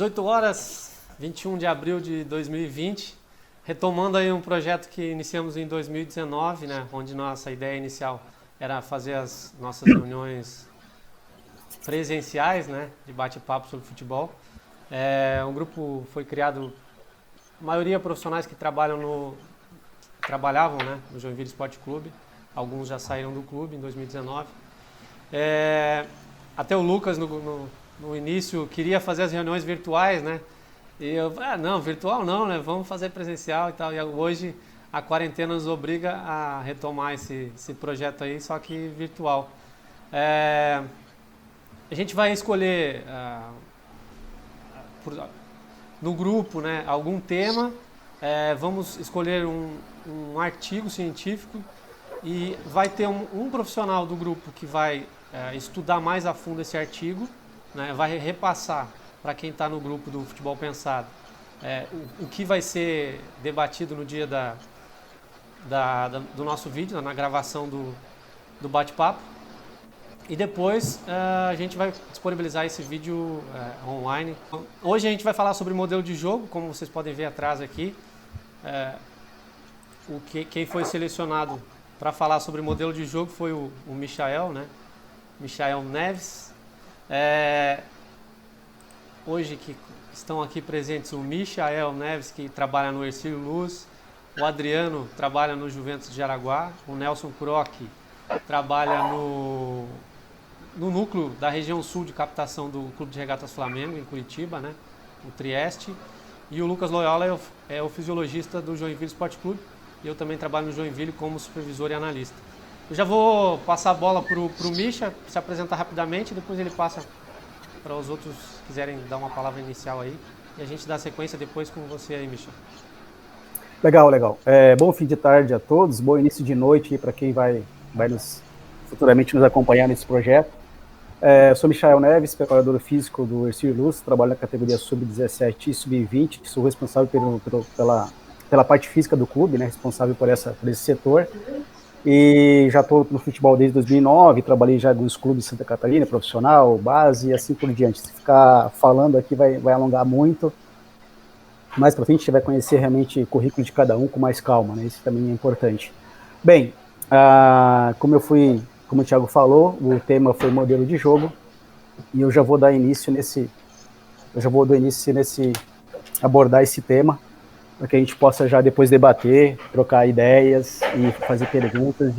18 horas, 21 de abril de 2020, retomando aí um projeto que iniciamos em 2019, né, onde nossa ideia inicial era fazer as nossas reuniões presenciais, né, de bate-papo sobre futebol. Um grupo foi criado, a maioria profissionais que trabalhavam, né, no Joinville Esporte Clube, alguns já saíram do clube em 2019. Até o Lucas no início queria fazer as reuniões virtuais, né? E eu, não, virtual não, né? Vamos fazer presencial e tal. E hoje a quarentena nos obriga a retomar esse projeto aí, só que virtual. A gente vai escolher no grupo, né, algum tema. Vamos escolher um artigo científico e vai ter um profissional do grupo que vai estudar mais a fundo esse artigo, né, vai repassar para quem está no grupo do Futebol Pensado o que vai ser debatido no dia do nosso vídeo, na gravação do bate-papo. E depois a gente vai disponibilizar esse vídeo online. Hoje a gente vai falar sobre modelo de jogo, como vocês podem ver atrás aqui. Quem foi selecionado para falar sobre modelo de jogo foi o Michael, né? Michael Neves. Hoje que estão aqui presentes o Michael Neves, que trabalha no Hercílio Luz, o Adriano trabalha no Juventus de Jaraguá, o Nelson Kroc trabalha no núcleo da região sul de captação do Clube de Regatas Flamengo, em Curitiba, né? O Trieste. E o Lucas Loyola é o fisiologista do Joinville Esporte Clube. E eu também trabalho no Joinville como supervisor e analista. Eu já vou passar a bola para o Misha se apresentar rapidamente, depois ele passa para os outros que quiserem dar uma palavra inicial aí. E a gente dá sequência depois com você aí, Misha. Legal. Bom fim de tarde a todos, bom início de noite para quem vai futuramente nos acompanhar nesse projeto. Eu sou Michael Neves, preparador físico do Hercílio Luz, trabalho na categoria Sub-17 e Sub-20, sou responsável pela parte física do clube, né, responsável por esse setor. E já estou no futebol desde 2009, trabalhei já em alguns clubes de Santa Catarina, profissional, base e assim por diante. Se ficar falando aqui vai alongar muito. Mais para frente a gente vai conhecer realmente o currículo de cada um com mais calma, né? Isso também é importante. Bem, como o Thiago falou, o tema foi modelo de jogo e eu já vou dar início abordar esse tema para que a gente possa já depois debater, trocar ideias e fazer perguntas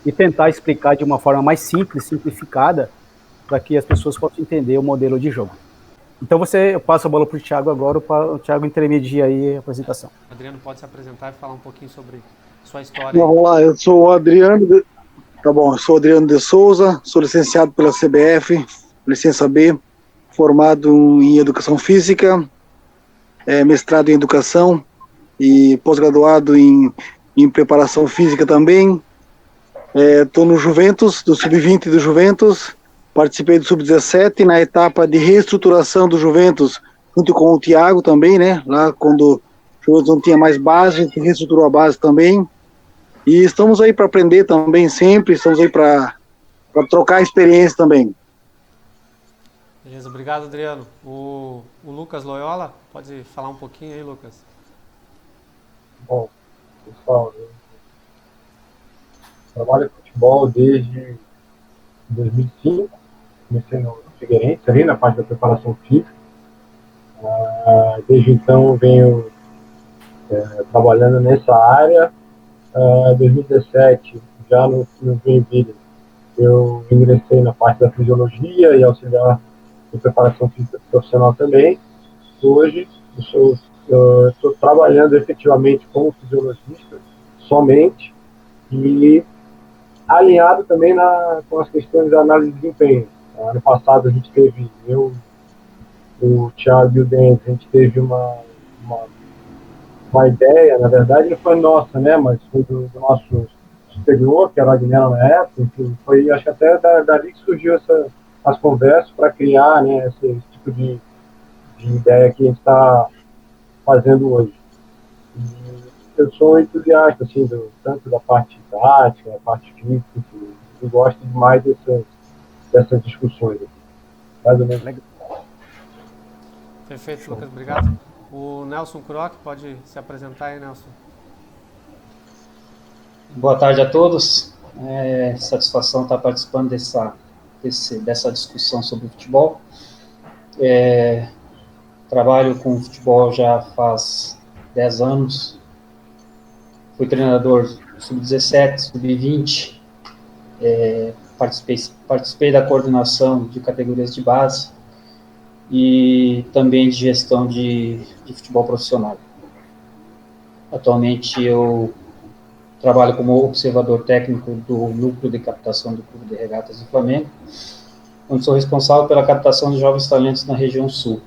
e tentar explicar de uma forma mais simples, simplificada, para que as pessoas possam entender o modelo de jogo. Então eu passo a bola para o Thiago agora, o Thiago intermedia aí a apresentação. Adriano, pode se apresentar e falar um pouquinho sobre sua história. Vamos lá, eu sou o Adriano, eu sou Adriano de Souza, sou licenciado pela CBF, licença B, formado em Educação Física, mestrado em Educação e pós-graduado em Preparação Física também. Estou no Juventus, do Sub-20 do Juventus, participei do Sub-17 na etapa de reestruturação do Juventus, junto com o Thiago também, né? Lá quando o Juventus não tinha mais base, a gente reestruturou a base também. E estamos aí para aprender também sempre, estamos aí para trocar experiência também. Beleza, obrigado, Adriano. O Lucas Loyola, pode falar um pouquinho aí, Lucas? Bom, pessoal, eu trabalho em futebol desde 2005, comecei no Figueirense, ali na parte da preparação física. Desde então venho trabalhando nessa área. Em 2017, já no Joinville, eu ingressei na parte da fisiologia e auxiliar de preparação física profissional também. Hoje, eu estou trabalhando efetivamente como fisiologista somente e alinhado também com as questões da análise de desempenho. Ano passado a gente teve, o Thiago e o Denis, a gente teve uma ideia, na verdade não foi nossa, né, mas foi do nosso superior, que era o Agnello na época, enfim, foi, acho que até dali que surgiu as conversas para criar, né, esse tipo de ideia que a gente está fazendo hoje. E eu sou entusiasta, assim, tanto da parte tática, da parte física, enfim, eu gosto demais dessas discussões aqui. Mais ou menos. Perfeito, Lucas, obrigado. O Nelson Kroc, pode se apresentar aí, Nelson. Boa tarde a todos. Satisfação estar participando dessa discussão sobre futebol. Trabalho com futebol já faz 10 anos. Fui treinador sub-17, sub-20. Participei da coordenação de categorias de base e também de gestão de futebol profissional. Atualmente eu trabalho como observador técnico do núcleo de captação do Clube de Regatas do Flamengo, onde sou responsável pela captação de jovens talentos na região sul.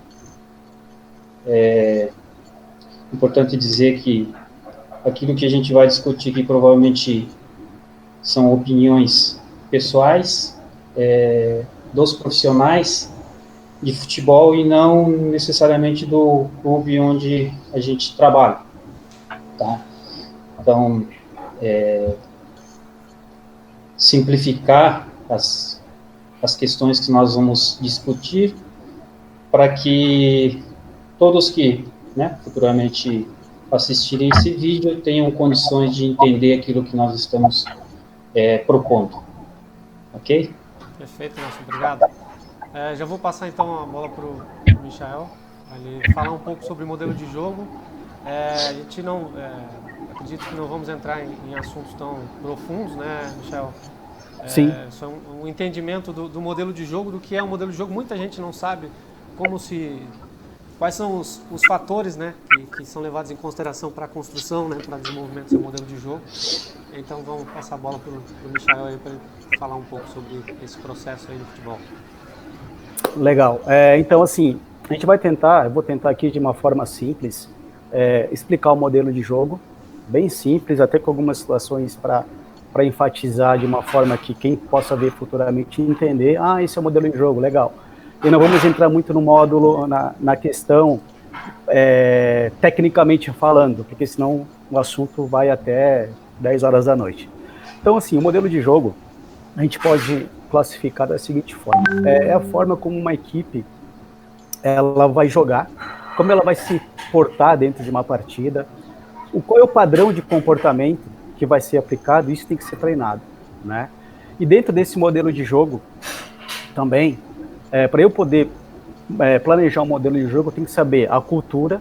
É importante dizer que aquilo que a gente vai discutir aqui provavelmente são opiniões pessoais dos profissionais de futebol e não necessariamente do clube onde a gente trabalha, tá? Então, simplificar as questões que nós vamos discutir para que todos que, futuramente assistirem esse vídeo tenham condições de entender aquilo que nós estamos propondo. Ok? Perfeito, Nelson, obrigado. Já vou passar então a bola para o Michael, para ele falar um pouco sobre o modelo de jogo. A gente não, acredito que não vamos entrar em assuntos tão profundos, né, Michael? Sim. Só um entendimento do modelo de jogo, do que é um modelo de jogo. Muita gente não sabe quais são os fatores, né, que são levados em consideração para a construção, né, para o desenvolvimento do seu modelo de jogo. Então vamos passar a bola para o Michael aí para ele falar um pouco sobre esse processo aí do futebol. Legal. Então, assim, eu vou tentar aqui de uma forma simples explicar o modelo de jogo, bem simples, até com algumas situações para enfatizar de uma forma que quem possa ver futuramente entender, esse é o modelo de jogo, legal. E não vamos entrar muito no módulo, na questão tecnicamente falando, porque senão o assunto vai até 10 horas da noite. Então, assim, o modelo de jogo, a gente pode classificar da seguinte forma. É a forma como uma equipe ela vai jogar, como ela vai se portar dentro de uma partida, qual é o padrão de comportamento que vai ser aplicado, isso tem que ser treinado, né? E dentro desse modelo de jogo, também, para eu poder planejar um modelo de jogo, eu tenho que saber a cultura,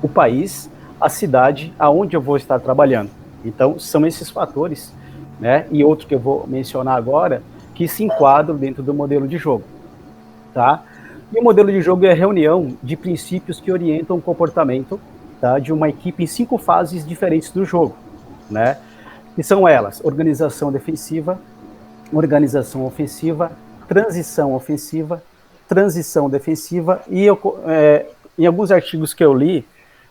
o país, a cidade, aonde eu vou estar trabalhando. Então, são esses fatores, né? E outro que eu vou mencionar agora, que se enquadram dentro do modelo de jogo, tá? E o modelo de jogo é a reunião de princípios que orientam o comportamento, tá, de uma equipe em 5 fases diferentes do jogo, né? Que são elas: organização defensiva, organização ofensiva, transição ofensiva, transição defensiva, e em alguns artigos que eu li,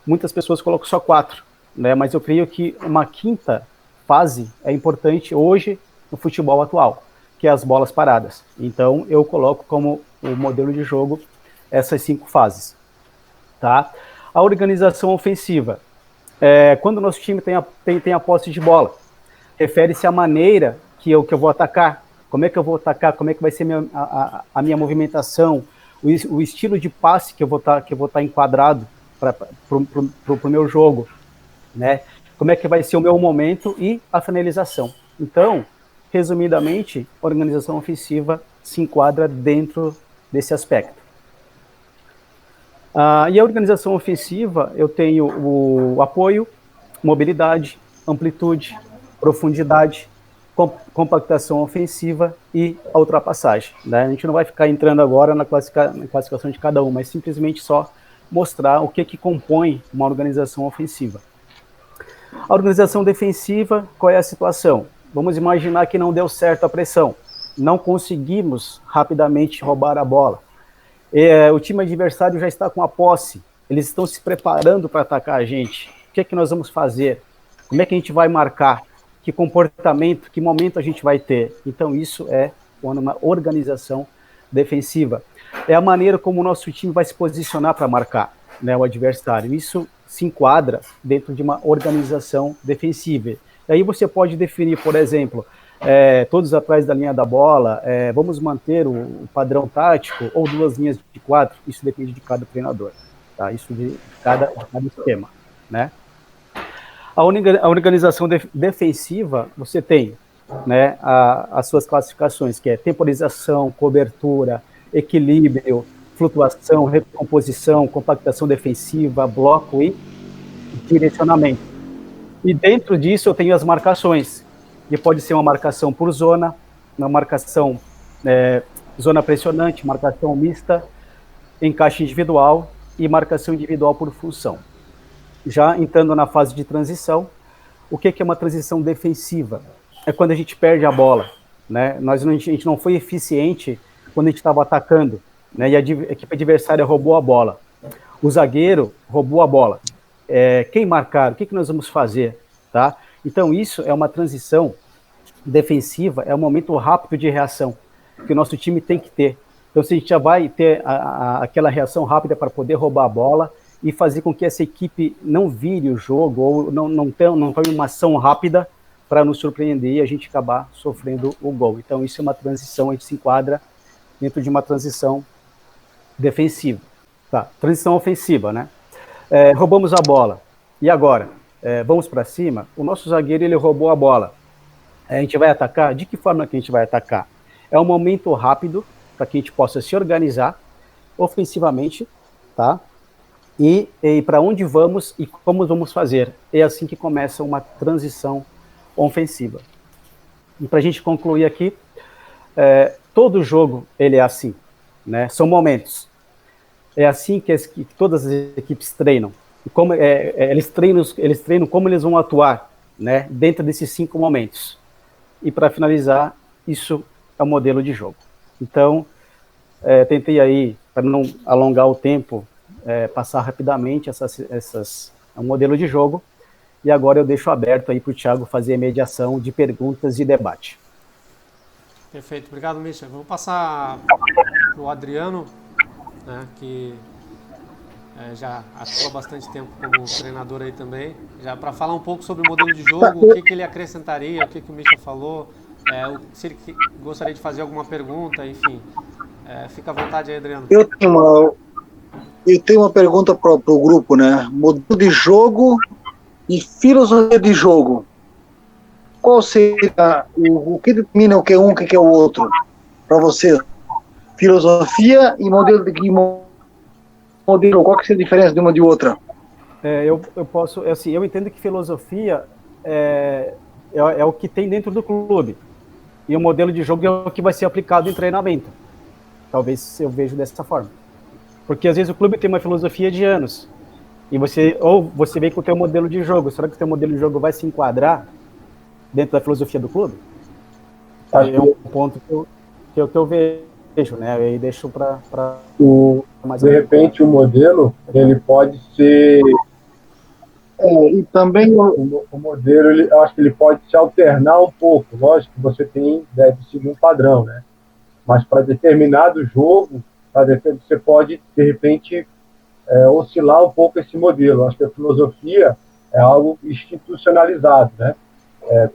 muitas pessoas colocam só 4, né? Mas eu creio que uma 5ª fase é importante hoje no futebol atual, que é as bolas paradas. Então, eu coloco como o modelo de jogo essas 5 fases, tá? A organização ofensiva, quando o nosso time tem a posse de bola, refere-se à maneira que eu vou atacar, como é que eu vou atacar, como é que vai ser a minha movimentação, o estilo de passe que eu vou estar enquadrado para o meu jogo, né? Como é que vai ser o meu momento e a finalização. Então, resumidamente, a organização ofensiva se enquadra dentro desse aspecto. E a organização ofensiva, eu tenho o apoio, mobilidade, amplitude, profundidade, compactação ofensiva e a ultrapassagem, né? A gente não vai ficar entrando agora na classificação de cada um, mas simplesmente só mostrar o que compõe uma organização ofensiva. A organização defensiva, qual é a situação? Vamos imaginar que não deu certo a pressão, não conseguimos rapidamente roubar a bola. O time adversário já está com a posse, eles estão se preparando para atacar a gente. O que é que nós vamos fazer? Como é que a gente vai marcar? Que comportamento, que momento a gente vai ter? Então isso é uma organização defensiva. É a maneira como o nosso time vai se posicionar para marcar, né, o adversário. Isso se enquadra dentro de uma organização defensiva. E aí você pode definir, por exemplo, todos atrás da linha da bola, vamos manter o padrão tático ou 2 linhas de 4, isso depende de cada treinador, tá? Isso de cada esquema, né? A organização defensiva, você tem, né, as suas classificações, que é temporização, cobertura, equilíbrio, flutuação, recomposição, compactação defensiva, bloco e direcionamento. E dentro disso eu tenho as marcações, que pode ser uma marcação por zona, uma marcação zona pressionante, marcação mista, encaixe individual e marcação individual por função. Já entrando na fase de transição, o que é uma transição defensiva? É quando a gente perde a bola, né? A gente não foi eficiente quando a gente estava atacando, né? E a equipe adversária roubou a bola. O zagueiro roubou a bola. Quem marcar? O que nós vamos fazer? Tá? Então, isso é uma transição defensiva, é um momento rápido de reação que o nosso time tem que ter. Então, se a gente já vai ter aquela reação rápida para poder roubar a bola e fazer com que essa equipe não vire o jogo ou não tome uma ação rápida para nos surpreender e a gente acabar sofrendo o gol. Então, isso é uma transição, a gente se enquadra dentro de uma transição defensiva. Tá, transição ofensiva, né? Roubamos a bola. E agora? Vamos para cima? O nosso zagueiro, ele roubou a bola. A gente vai atacar? De que forma que a gente vai atacar? É um momento rápido para que a gente possa se organizar ofensivamente, tá? E para onde vamos e como vamos fazer. É assim que começa uma transição ofensiva. E para a gente concluir aqui, todo jogo ele é assim, né? São momentos. É assim que todas as equipes treinam. E como, eles treinam como eles vão atuar, né, dentro desses 5 momentos. E para finalizar, isso é o modelo de jogo. Então, tentei aí, para não alongar o tempo, passar rapidamente o modelo de jogo. E agora eu deixo aberto aí para o Thiago fazer a mediação de perguntas e debate. Perfeito, obrigado, Misha. Vamos passar para o Adriano, né, que já atua há bastante tempo como treinador aí também, já para falar um pouco sobre o modelo de jogo, o que ele acrescentaria, o que o Misha falou, se ele gostaria de fazer alguma pergunta, enfim. Fica à vontade aí, Adriano. Eu tenho uma pergunta para o grupo, né? Modelo de jogo e filosofia de jogo. Qual seria o que determina o que é um, o que é o outro? Para você, filosofia e modelo qual que seria a diferença de uma de outra? Eu posso, assim, eu entendo que filosofia é o que tem dentro do clube e o modelo de jogo é o que vai ser aplicado em treinamento. Talvez eu vejo dessa forma, porque às vezes o clube tem uma filosofia de anos e você vem com o teu modelo de jogo. Será que o teu modelo de jogo vai se enquadrar dentro da filosofia do clube? É um ponto que eu vejo, né? E deixo para de repente o modelo ele pode ser e também o modelo, eu acho que ele pode se alternar um pouco. Lógico que você deve seguir um padrão, né? Mas para determinado jogo, você pode de repente oscilar um pouco esse modelo. Eu acho que a filosofia é algo institucionalizado, né?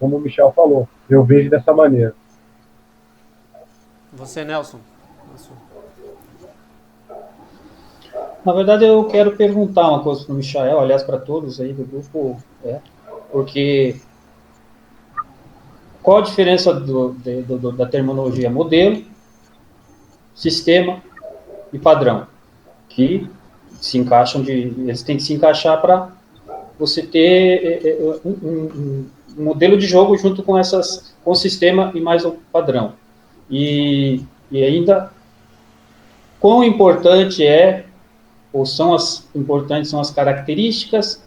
Como o Michel falou, eu vejo dessa maneira. Você, Nelson? Na verdade, eu quero perguntar uma coisa para o Michael, aliás, para todos aí do grupo, porque qual a diferença da terminologia modelo, sistema e padrão? Que se encaixam eles têm que se encaixar para você ter um modelo de jogo junto com com o sistema e mais o padrão. E ainda, quão importante são as características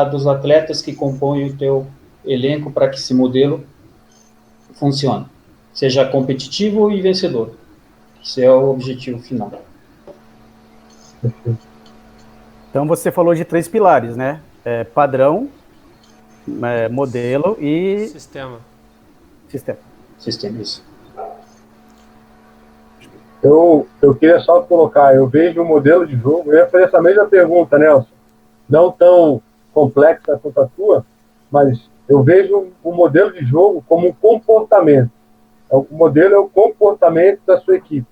dos atletas que compõem o teu elenco para que esse modelo funcione, seja competitivo e vencedor. Esse é o objetivo final. Então você falou de 3 pilares, né? Padrão, modelo e sistema. Sistema, isso. Eu queria só colocar, eu vejo um modelo de jogo, eu ia fazer essa mesma pergunta, Nelson, não tão complexa quanto a tua, mas eu vejo o modelo de jogo como um comportamento. O modelo é o comportamento da sua equipe.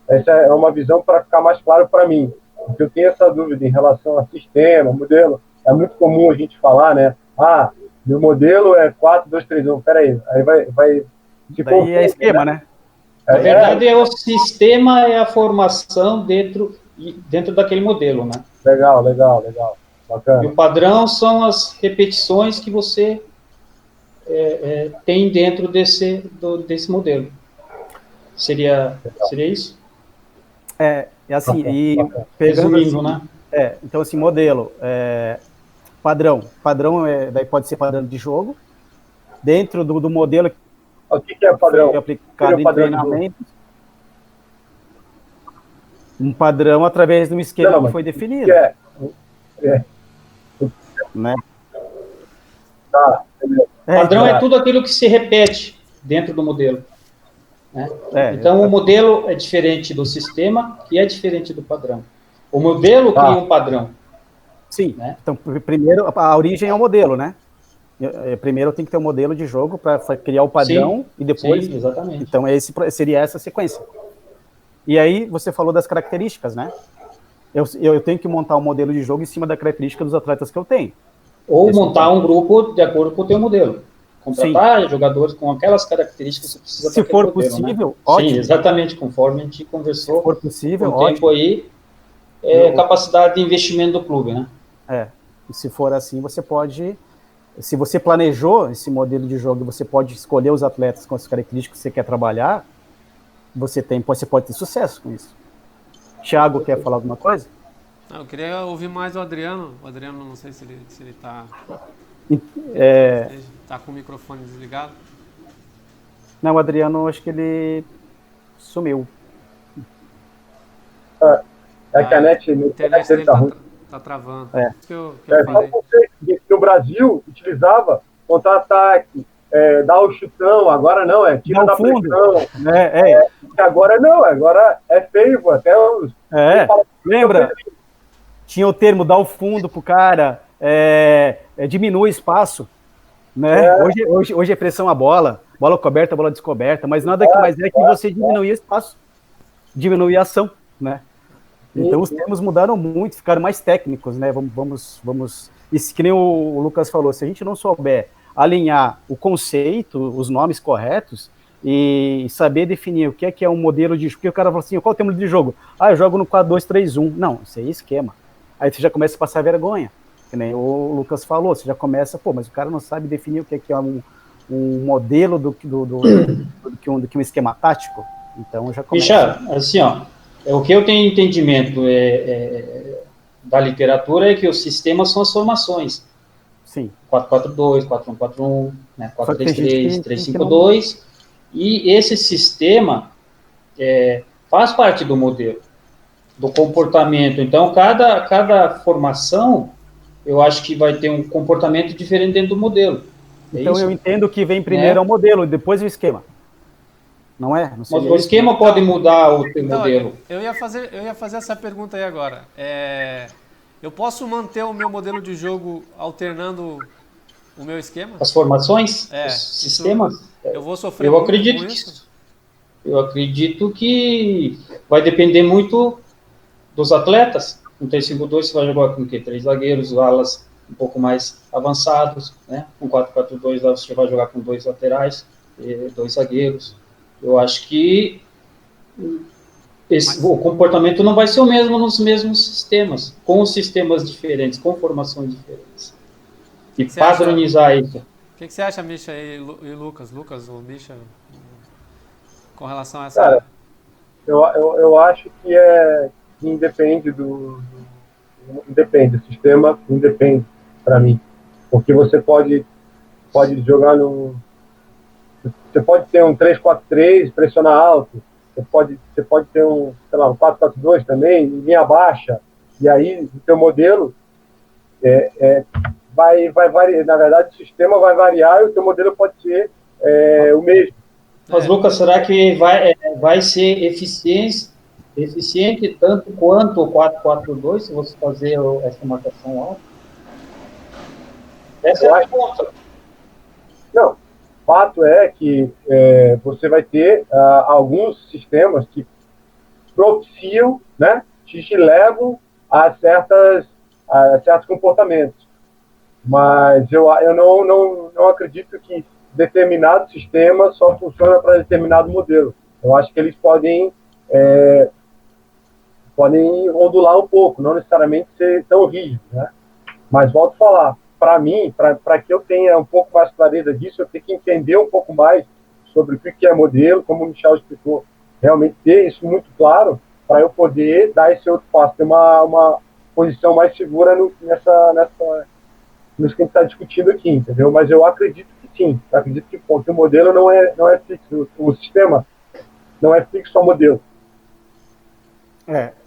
Essa é uma visão para ficar mais claro para mim. Porque eu tenho essa dúvida em relação a sistema, modelo. É muito comum a gente falar, né? Ah, meu modelo é 4-2-3-1. Peraí, aí vai se Daí é esquema, né? Na verdade, o sistema é a formação dentro daquele modelo, né? Legal. Bacana. E o padrão são as repetições que você tem dentro desse modelo. Seria isso? É assim, e Bacana. pegando Resumindo, assim, né? então assim, modelo, padrão daí pode ser padrão de jogo, dentro do modelo que O que é foi padrão? aplicado O que é em padrão de jogo? treinamento, um padrão através de um esquema Não, que mas foi o que definido, é? né? Tá, beleza. Padrão é Então, tudo aquilo que se repete dentro do modelo. Né? Então, o modelo é diferente do sistema e é diferente do padrão. O modelo cria um padrão. sim, né? então primeiro a origem é o modelo, né? Primeiro tem que ter um modelo de jogo para criar o padrão Sim, e depois. sim, exatamente. Então seria essa sequência. E aí você falou das características, né? Eu tenho que montar um modelo de jogo em cima da característica dos atletas que eu tenho. Ou montar um grupo de acordo com o teu modelo. Contratar Sim. jogadores com aquelas características que você precisa Se para aquele for modelo, possível, né? ótimo. Sim, exatamente, conforme a gente conversou. Se for possível, um ótimo. tempo aí, capacidade de investimento do clube, né? E se for assim, você pode, se você planejou esse modelo de jogo, você pode escolher os atletas com as características que você quer trabalhar, você pode ter sucesso com isso. Thiago, quer falar alguma coisa? Eu queria ouvir mais o Adriano. O Adriano, não sei se ele está tá com o microfone desligado. Não, o Adriano, acho que ele sumiu. É que a internet dele tá ruim. tá travando. Isso que eu Só falei. você que no Brasil utilizava contra-ataque, dar o chutão, agora não, tira da fundo. pressão. Agora não, agora é feio, até os... Lembra? Tinha o termo dar o fundo pro cara, diminui o espaço, né? Hoje é pressão a bola coberta, bola descoberta, mas nada que mais é que você diminuir o espaço, diminuir a ação, né? Então os termos mudaram muito, ficaram mais técnicos, né? Vamos. Isso que nem o Lucas falou, se a gente não souber alinhar o conceito, os nomes corretos, e saber definir o que é um modelo de jogo, porque o cara fala assim, qual é o termo de jogo? Eu jogo no 4-2-3-1. Não, isso é esquema. Aí você já começa a passar vergonha, que nem o Lucas falou, você já começa, mas o cara não sabe definir o que é um modelo do que um esquema tático. Então já começa. Bicha, assim, o que eu tenho entendimento da literatura é que os sistemas são as formações. Sim. 4-4-2, 4-1-4-1, né? 4-3-3, 3-5-2. E esse sistema faz parte do modelo, do comportamento. Então, cada formação, eu acho que vai ter um comportamento diferente dentro do modelo. Então, eu entendo que vem primeiro o modelo e depois o esquema. Não é? Mas o esquema pode mudar o teu modelo. Eu ia fazer essa pergunta aí agora. Eu posso manter o meu modelo de jogo alternando o meu esquema? As formações? Os sistemas? Eu vou sofrer muito com isso? Eu acredito que vai depender muito dos atletas. No 3-5-2 você vai jogar com o quê? 3 zagueiros, alas um pouco mais avançados, né? Com 4-4-2 você vai jogar com 2 laterais, 2 zagueiros. Eu acho que o comportamento não vai ser o mesmo nos mesmos sistemas, com sistemas diferentes, com formações diferentes. E padronizar isso. O que você acha, Misha e Lucas? Lucas ou Misha, com relação a essa... Cara, eu acho que independe independe, o sistema independe para mim. Porque você pode jogar você pode ter um 3-4-3, pressionar alto. Você pode ter um 4-4-2 também, linha baixa. E aí, o teu modelo vai variar. Na verdade, o sistema vai variar e o teu modelo pode ser o mesmo. Mas, Lucas, será que vai ser eficiente tanto quanto o 4-4-2, se você fazer essa marcação alta? Essa é a pergunta. Não, fato é que você vai ter alguns sistemas que propiciam, né, te levam a certos comportamentos. Mas eu não acredito que determinado sistema só funciona para determinado modelo. Eu acho que eles podem ondular um pouco, não necessariamente ser tão rígidos, né? Mas volto a falar, para mim, para que eu tenha um pouco mais clareza disso, eu tenho que entender um pouco mais sobre o que é modelo, como o Michel explicou, realmente ter isso muito claro para eu poder dar esse outro passo, ter uma posição mais segura nisso que a gente está discutindo aqui, entendeu? Mas eu acredito que sim, eu acredito que o modelo não é fixo, o sistema não é fixo ao modelo.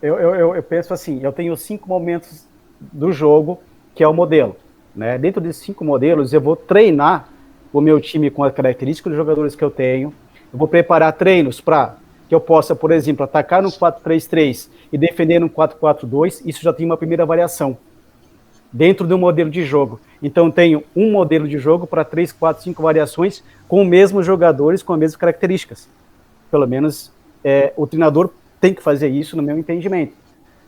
Eu penso assim, eu tenho 5 momentos do jogo que é o modelo, né? Dentro desses 5 modelos, eu vou treinar o meu time com as características dos jogadores que eu tenho, eu vou preparar treinos para que eu possa, por exemplo, atacar no 4-3-3 e defender no 4-4-2, isso já tem uma primeira variação dentro do modelo de jogo. Então, tenho um modelo de jogo para 3, 4, 5 variações com os mesmos jogadores, com as mesmas características. Pelo menos o treinador tem que fazer isso no meu entendimento.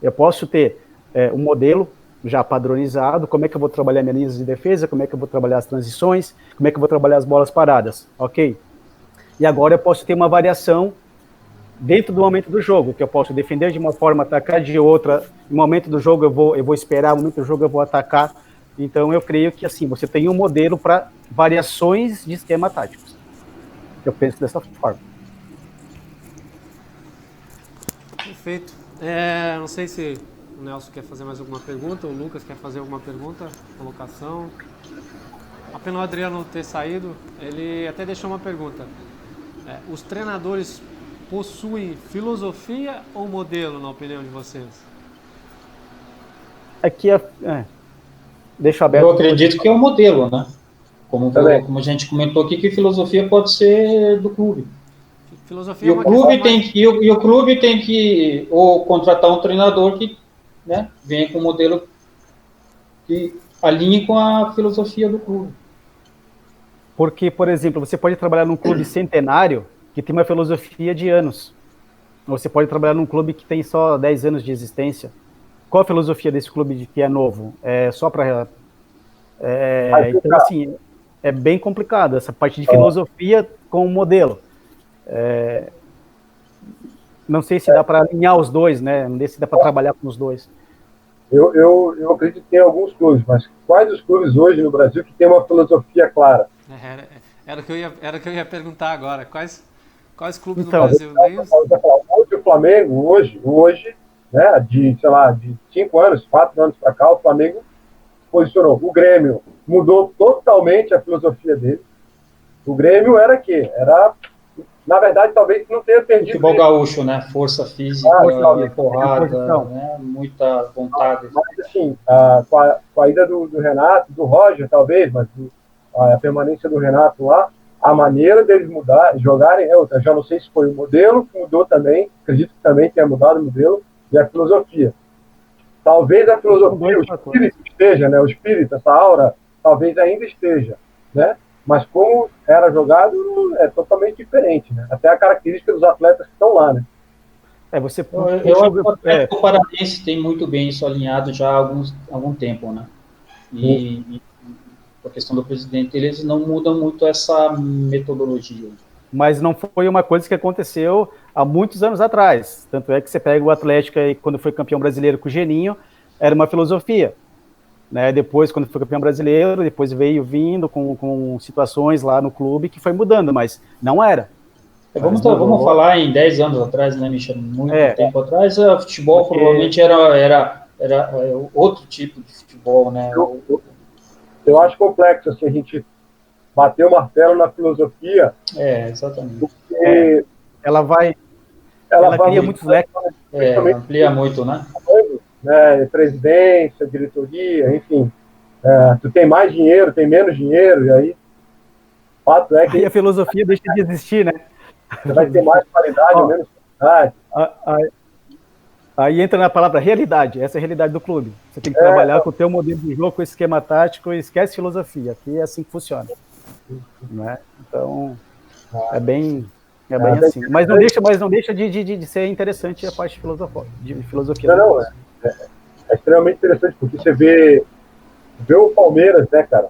Eu posso ter um modelo já padronizado, como é que eu vou trabalhar minhas linhas de defesa, como é que eu vou trabalhar as transições, como é que eu vou trabalhar as bolas paradas, ok? E agora eu posso ter uma variação dentro do momento do jogo, que eu posso defender de uma forma, atacar de outra. No momento do jogo eu vou esperar, no momento do jogo eu vou atacar. Então eu creio que assim, você tem um modelo para variações de esquema táticos. Eu penso dessa forma. Perfeito. Não sei se o Nelson quer fazer mais alguma pergunta, o Lucas quer fazer alguma pergunta, colocação. Apenas o Adriano ter saído, ele até deixou uma pergunta. Os treinadores possuem filosofia ou modelo, na opinião de vocês? Aqui deixa aberto. Eu acredito que é o modelo, né? Como a gente comentou aqui, que filosofia pode ser do clube. Filosofia E o clube tem que ou contratar um treinador que, né, venha com um modelo que alinhe com a filosofia do clube. Porque, por exemplo, você pode trabalhar num clube centenário que tem uma filosofia de anos. Ou você pode trabalhar num clube que tem só 10 anos de existência. Qual a filosofia desse clube que é novo? É só para... então, assim, é bem complicado essa parte de filosofia com o modelo. Não sei se dá para alinhar os dois, né? Não sei se dá para trabalhar com os dois. Eu acredito que tem alguns clubes, mas quais os clubes hoje no Brasil que tem uma filosofia clara? Era o que eu ia perguntar agora. Quais clubes então, no Brasil? Hoje o Flamengo, hoje, né, de 5 anos, 4 anos para cá, o Flamengo posicionou. O Grêmio mudou totalmente a filosofia dele. O Grêmio era na verdade, talvez não tenha perdido. Futebol gaúcho, né? Força física, porrada, né? Muita vontade. Mas, assim, com a ida do Renato, do Roger, talvez, mas a permanência do Renato lá, a maneira deles jogarem é outra. Já não sei se foi o modelo que mudou também, acredito que também tenha mudado o modelo, e a filosofia. Talvez a filosofia, o espírito esteja, né? O espírito, essa aura, talvez ainda esteja, né? Mas como era jogado, é totalmente diferente, né? Até a característica dos atletas que estão lá, né? Eu acho que o Paranaense tem muito bem isso alinhado já há algum tempo, né? E a questão do presidente, eles não mudam muito essa metodologia. Mas não foi uma coisa que aconteceu há muitos anos atrás. Tanto é que você pega o Atlético, quando foi campeão brasileiro com o Geninho, era uma filosofia. Né? Depois, quando foi campeão brasileiro, depois veio vindo com situações lá no clube que foi mudando, mas não era. Vamos falar em 10 anos atrás, né, Michel? Muito tempo atrás, o futebol provavelmente era outro tipo de futebol, né? Eu acho complexo, assim, a gente bater o martelo na filosofia. Exatamente. Porque ela cria muitos leques. Amplia muito, né? Presidência, diretoria, enfim. Tu tem mais dinheiro, tem menos dinheiro, e aí o fato é que... Aí a filosofia deixa de existir, né? Você vai ter mais qualidade ou menos qualidade. Aí entra na palavra realidade, essa é a realidade do clube. Você tem que trabalhar com o teu modelo de jogo, com o esquema tático, e esquece filosofia. Aqui é assim que funciona. Né? Então, é bem assim. Mas não deixa de ser interessante a parte de filosofia. Não, é extremamente interessante, porque você vê o Palmeiras, né, cara,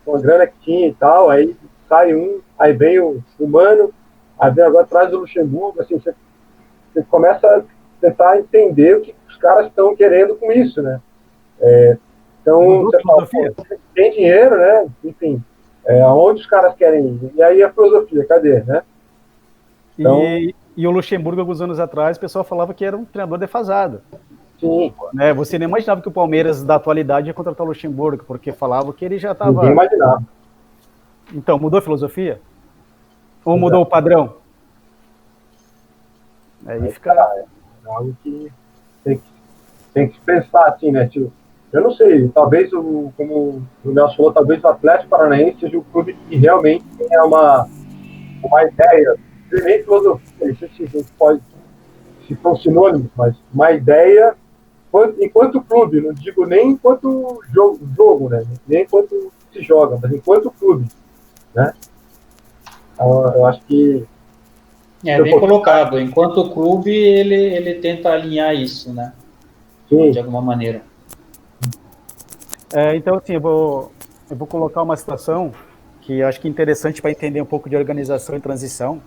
com a grana que tinha e tal, aí sai aí vem o Mano, aí vem agora atrás do Luxemburgo, assim, você começa a tentar entender o que os caras estão querendo com isso, né? Então, você fala, tem dinheiro, né? Enfim, aonde os caras querem ir? E aí a filosofia, cadê, né? Então... E o Luxemburgo, alguns anos atrás, o pessoal falava que era um treinador defasado. Sim. Né? Você não imaginava que o Palmeiras, da atualidade, ia contratar o Luxemburgo, porque falava que ele já estava... Ninguém imaginava. Então, mudou a filosofia? Ou mudou o padrão? Aí fica... É algo que tem que pensar assim, né? Tipo, eu não sei, talvez, como o Nelson falou, talvez o Atlético Paranaense seja o clube que realmente tenha uma ideia, nem filosofia, não sei se a gente pode, se for sinônimo, mas uma ideia enquanto clube, não digo nem enquanto jogo, né? Nem enquanto se joga, mas enquanto clube, né? Então, eu acho que bem colocado. Enquanto clube, ele tenta alinhar isso, né? Sim. De alguma maneira. Então, assim, eu vou colocar uma situação que eu acho que é interessante para entender um pouco de organização e transição.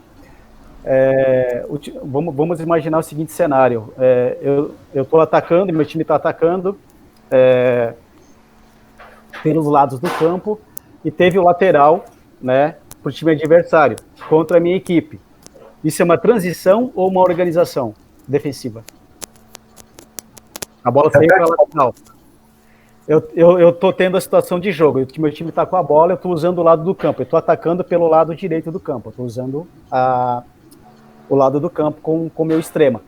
Vamos imaginar o seguinte cenário. Eu estou atacando, meu time está atacando pelos lados do campo e teve o lateral, né, para o time adversário, contra a minha equipe. Isso é uma transição ou uma organização defensiva? A bola saiu para a lateral. Eu estou tendo a situação de jogo, meu time está com a bola, eu estou usando o lado do campo, eu estou atacando pelo lado direito do campo, eu estou usando o lado do campo com o meu extrema.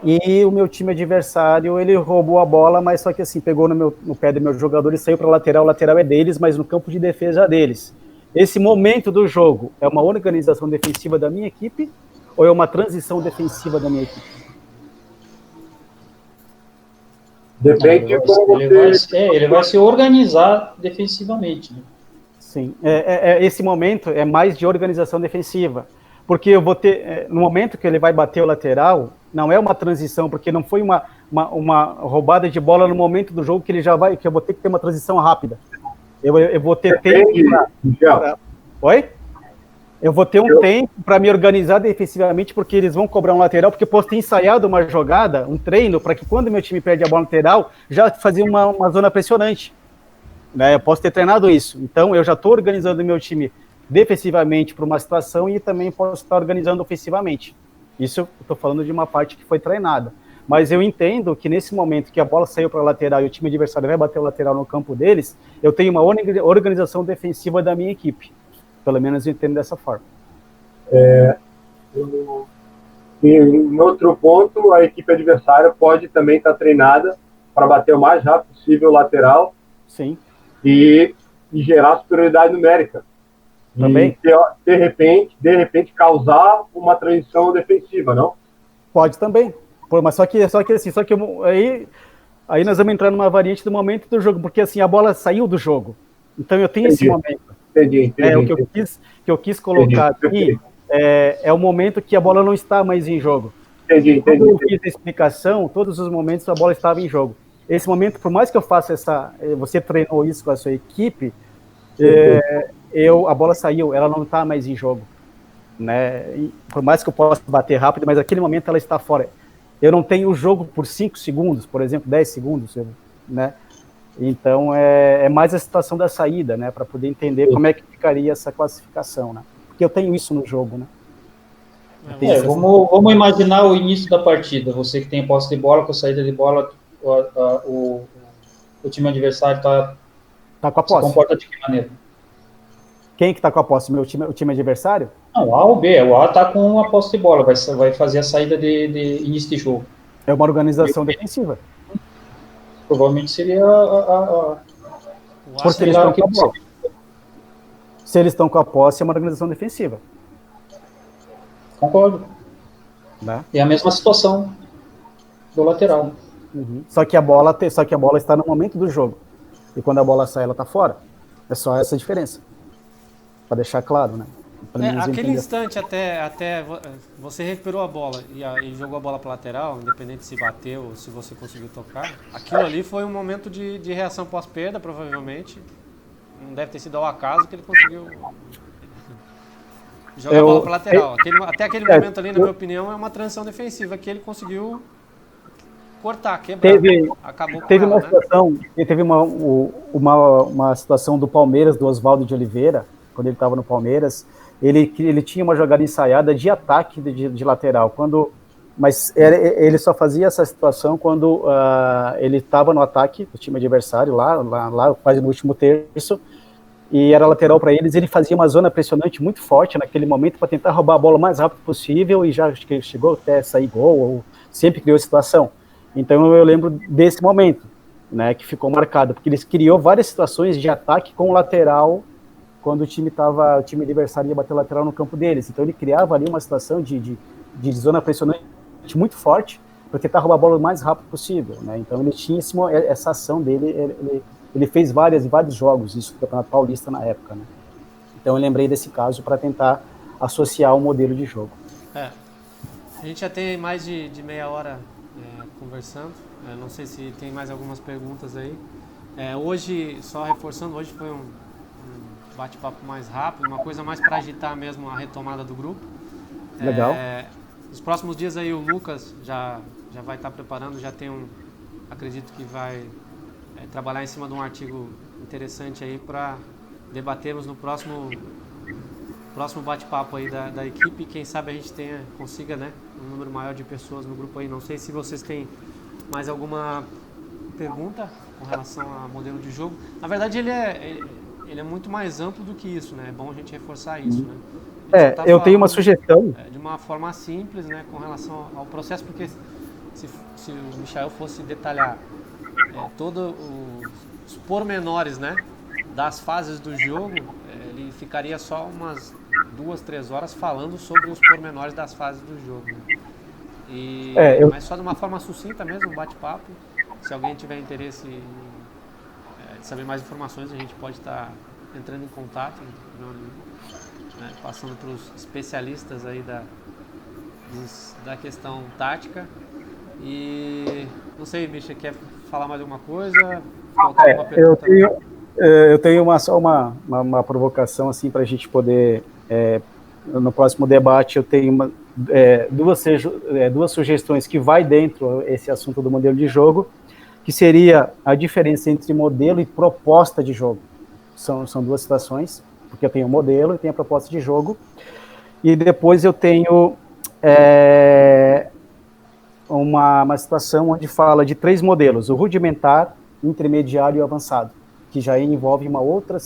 E o meu time adversário, ele roubou a bola, mas só que assim, pegou no pé do meu jogador e saiu para a lateral é deles, mas no campo de defesa é deles. Esse momento do jogo é uma organização defensiva da minha equipe ou é uma transição defensiva da minha equipe? Depende de como ele vai se organizar defensivamente. Né? Sim, esse momento é mais de organização defensiva, porque eu vou ter, no momento que ele vai bater o lateral, não é uma transição, porque não foi uma roubada de bola no momento do jogo que ele já vai, que eu vou ter que ter uma transição rápida. Eu vou ter tempo para... Oi? Eu vou ter um tempo para me organizar defensivamente, porque eles vão cobrar um lateral, porque eu posso ter ensaiado uma jogada, um treino, para que quando meu time perde a bola lateral, já fazer uma zona pressionante. Né? Eu posso ter treinado isso. Então, eu já estou organizando meu time defensivamente para uma situação e também posso estar organizando ofensivamente. Isso eu estou falando de uma parte que foi treinada. Mas eu entendo que nesse momento que a bola saiu para a lateral e o time adversário vai bater o lateral no campo deles, eu tenho uma organização defensiva da minha equipe. Pelo menos eu entendo dessa forma. Em outro ponto, a equipe adversária pode também estar treinada para bater o mais rápido possível o lateral. Sim. E gerar superioridade numérica. Também. E, de repente, causar uma transição defensiva, não? Pode também. Mas só que aí nós vamos entrar numa variante do momento do jogo, porque assim, a bola saiu do jogo. Então eu tenho esse momento. Entendi. O que eu quis colocar aqui é o momento que a bola não está mais em jogo. Entendi. Quando eu fiz a explicação, todos os momentos a bola estava em jogo. Esse momento, por mais que eu faça você treinou isso com a sua equipe, a bola saiu, ela não está mais em jogo. Né? E por mais que eu possa bater rápido, mas naquele momento ela está fora. Eu não tenho o jogo por 5 segundos, por exemplo, 10 segundos, né? Então, é mais a situação da saída, né? Para poder entender como é que ficaria essa classificação, né? Porque eu tenho isso no jogo, né? Vamos imaginar o início da partida. Você que tem posse de bola, com a saída de bola, o time adversário tá com a posse. Se comporta de que maneira? Quem que tá com a posse? O time adversário? Não, A ou B. O A tá com a posse de bola, vai fazer a saída de início de jogo. É uma organização defensiva. Provavelmente seria porque eles estão com a bola. Se eles estão com a posse, é uma organização defensiva. Concordo. Né? É a mesma situação. do lateral. Uhum. Só que a bola está no momento do jogo. E quando a bola sai, ela está fora. É só essa diferença. Para deixar claro, né? Aquele instante até você recuperou a bola e jogou a bola para lateral, independente se bateu ou se você conseguiu tocar, aquilo ali foi um momento de reação pós-perda, provavelmente. Não deve ter sido ao acaso que ele conseguiu jogar a bola para lateral. Até aquele momento ali, na minha opinião, é uma transição defensiva que ele conseguiu cortar, quebrar. Acabou com teve ela, uma situação, teve uma situação do Palmeiras, do Oswaldo de Oliveira, quando ele estava no Palmeiras. Ele tinha uma jogada ensaiada de ataque de lateral, mas ele só fazia essa situação quando ele estava no ataque do time adversário, lá quase no último terço, e era lateral para eles. Ele fazia uma zona pressionante muito forte naquele momento para tentar roubar a bola o mais rápido possível, e já chegou até sair gol, ou sempre criou situação. Então eu lembro desse momento, né, que ficou marcado, porque eles criou várias situações de ataque com o lateral, quando o time adversário ia bater o lateral no campo deles. Então ele criava ali uma situação de zona pressionante muito forte, para tentar roubar a bola o mais rápido possível, né? Então ele tinha essa ação dele, ele fez vários jogos, isso no Campeonato Paulista na época, né? Então eu lembrei desse caso para tentar associar o modelo de jogo. A gente já tem mais de meia hora conversando, não sei se tem mais algumas perguntas aí. Hoje, só reforçando, hoje foi um bate-papo mais rápido, uma coisa mais para agitar mesmo a retomada do grupo. Legal. Nos próximos dias aí o Lucas já vai estar preparando, já tem acredito que vai trabalhar em cima de um artigo interessante aí para debatermos no próximo bate-papo aí da equipe. Quem sabe a gente consiga, né, um número maior de pessoas no grupo aí. Não sei se vocês têm mais alguma pergunta com relação ao modelo de jogo. Na verdade ele é muito mais amplo do que isso, né? É bom a gente reforçar isso, né? Eu tenho uma sugestão. De uma forma simples, né, com relação ao processo, porque se o Michael fosse detalhar todos os pormenores, né, das fases do jogo, ele ficaria só umas 2-3 horas falando sobre os pormenores das fases do jogo, né? Mas só de uma forma sucinta mesmo, um bate-papo. Se alguém tiver interesse em saber mais informações, a gente pode estar entrando em contato, né, passando para os especialistas aí da questão tática. E não sei, Misha, quer falar mais alguma coisa? Eu tenho só uma provocação assim para a gente poder, no próximo debate, eu tenho duas sugestões que vai dentro esse assunto do modelo de jogo, que seria a diferença entre modelo e proposta de jogo. São duas situações, porque eu tenho o modelo e tenho a proposta de jogo, e depois eu tenho uma situação onde fala de 3 modelos: o rudimentar, intermediário e avançado, que já envolve uma outra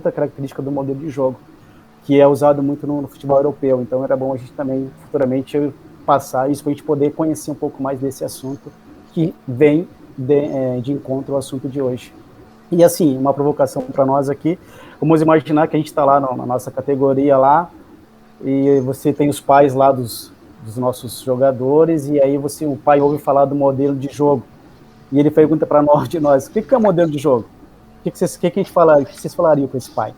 característica do modelo de jogo, que é usado muito no futebol europeu. Então era bom a gente também, futuramente, passar isso para a gente poder conhecer um pouco mais desse assunto, que vem de encontro ao assunto de hoje. E assim, uma provocação para nós aqui, vamos imaginar que a gente está lá na nossa categoria lá, e você tem os pais lá dos nossos jogadores, e aí o pai ouve falar do modelo de jogo, e ele pergunta para nós, o que é o modelo de jogo? O que vocês falariam com esse pai?